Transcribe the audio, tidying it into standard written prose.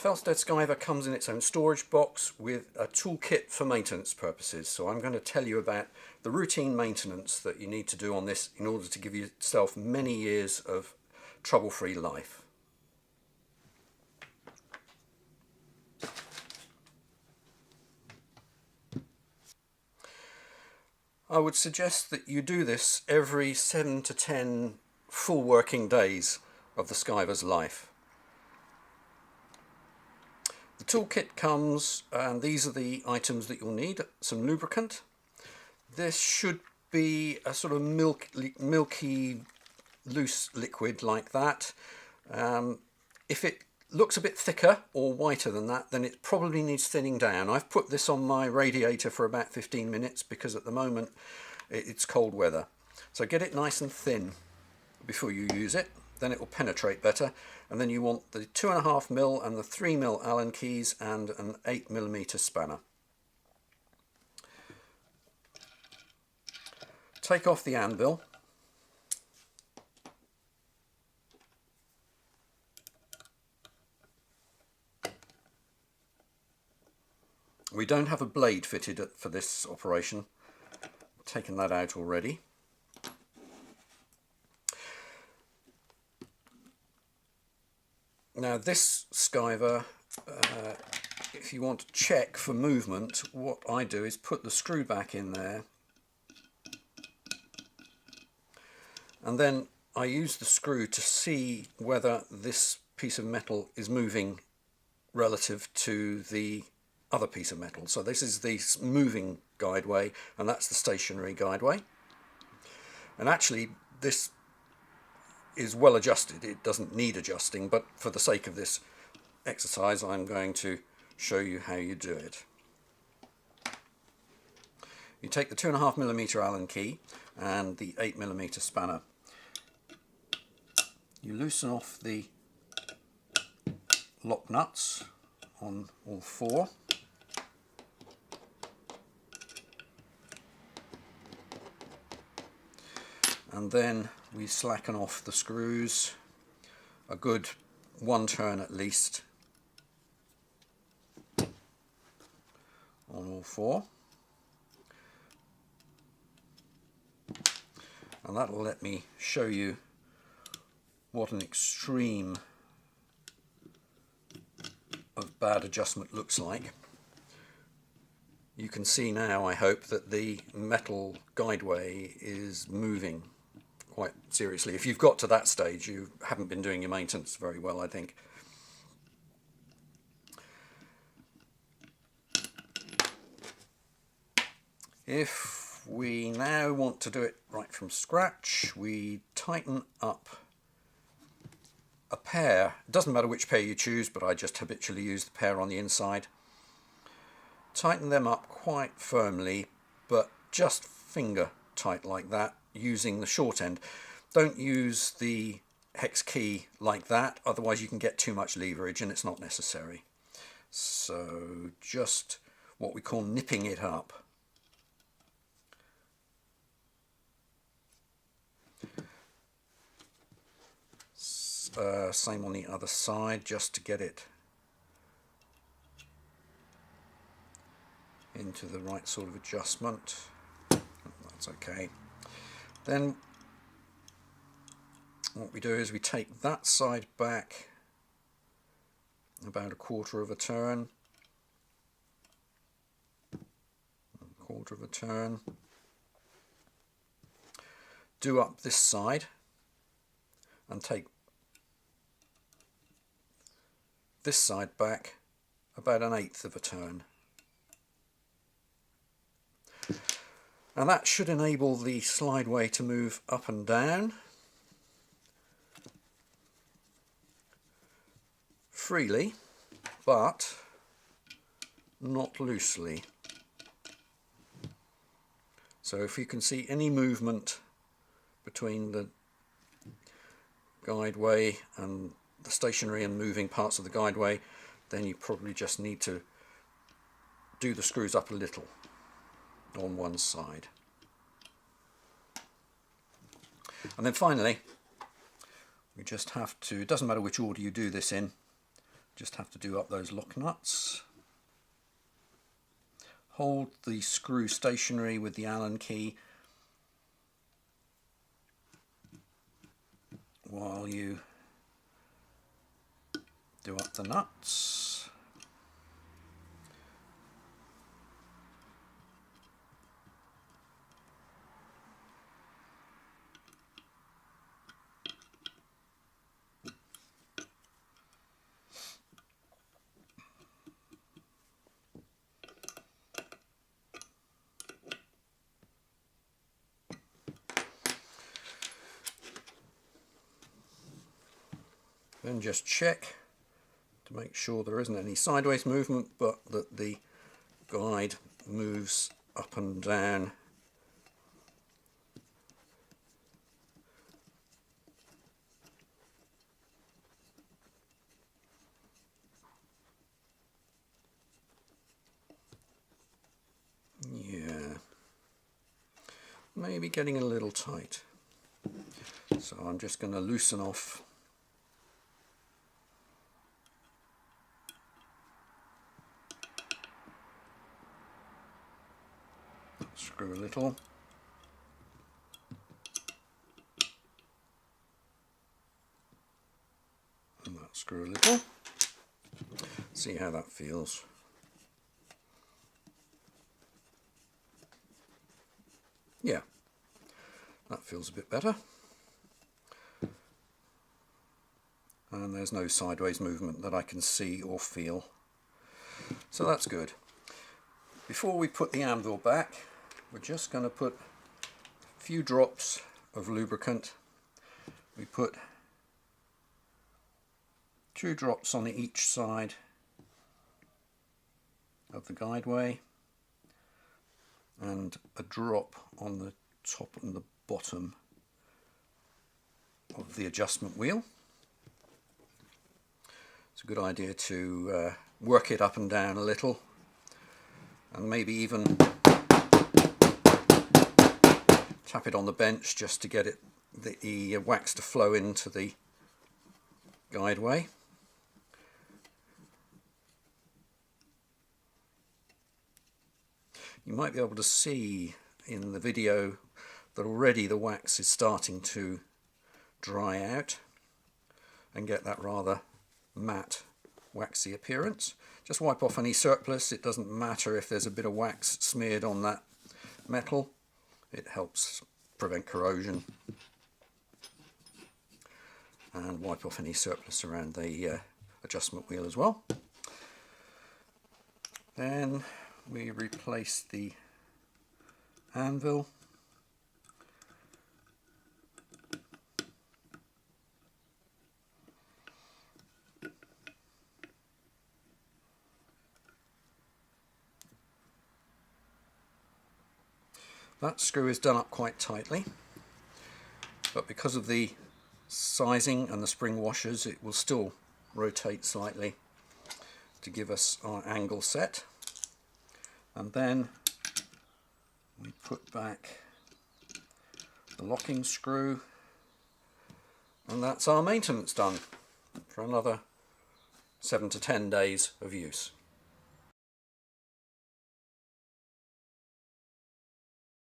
Felsted Skiver comes in its own storage box with a toolkit for maintenance purposes. So I'm going to tell you about the routine maintenance that you need to do on this in order to give yourself many years of trouble-free life. I would suggest that you do this every 7 to 10 full working days of the Skiver's life. The toolkit comes, and these are the items that you'll need. Some lubricant. This should be a sort of milky, loose liquid like that. If it looks a bit thicker or whiter than that, then it probably needs thinning down. I've put this on my radiator for about 15 minutes because at the moment it's cold weather. So get it nice and thin before you use it, then it will penetrate better. And then you want the 2.5mm and the 3mm Allen keys and an 8mm spanner. Take off the anvil. We don't have a blade fitted for this operation. I've taken that out already. Now this skiver, if you want to check for movement, what I do is put the screw back in there, and then I use the screw to see whether this piece of metal is moving relative to the other piece of metal. So this is the moving guideway and that's the stationary guideway. And actually this is well adjusted, it doesn't need adjusting, but for the sake of this exercise I'm going to show you how you do it. You take the 2.5mm Allen key and the 8mm spanner. You loosen off the lock nuts on all four. And then we slacken off the screws a good 1 turn at least on all four, and that will let me show you what an extreme of bad adjustment looks like. You can see now, I hope, that the metal guideway is moving quite seriously. If you've got to that stage, you haven't been doing your maintenance very well, I think. If we now want to do it right from scratch, we tighten up a pair. It doesn't matter which pair you choose, but I just habitually use the pair on the inside. Tighten them up quite firmly, but just finger tight like that, using the short end. Don't use the hex key like that, otherwise you can get too much leverage and it's not necessary. So just what we call nipping it up. Same on the other side, just to get it into the right sort of adjustment. That's okay. Then what we do is we take that side back about 1/4 of a turn, 1/4 of a turn, do up this side and take this side back about 1/8 of a turn. And that should enable the slideway to move up and down freely, but not loosely. So if you can see any movement between the guideway and the stationary and moving parts of the guideway, then you probably just need to do the screws up a little on one side. And then finally we just have to, it doesn't matter which order you do this in, Just have to do up those lock nuts. Hold the screw stationary with the Allen key while you do up the nuts. Then just check to make sure there isn't any sideways movement, but that the guide moves up and down. Yeah, maybe getting a little tight. So I'm just going to loosen off screw a little. And that screw a little. See how that feels. Yeah, that feels a bit better. And there's no sideways movement that I can see or feel. So that's good. Before we put the anvil back, we're just going to put a few drops of lubricant. We put 2 drops on each side of the guideway and a drop on the top and the bottom of the adjustment wheel. It's a good idea to work it up and down a little, and maybe even tap it on the bench just to get the wax to flow into the guideway. You might be able to see in the video that already the wax is starting to dry out and get that rather matte waxy appearance. Just wipe off any surplus. It doesn't matter if there's a bit of wax smeared on that metal. It helps prevent corrosion. And wipe off any surplus around the adjustment wheel as well. Then we replace the anvil. That screw is done up quite tightly, but because of the sizing and the spring washers, it will still rotate slightly to give us our angle set. And then we put back the locking screw, and that's our maintenance done for another 7 to 10 days of use.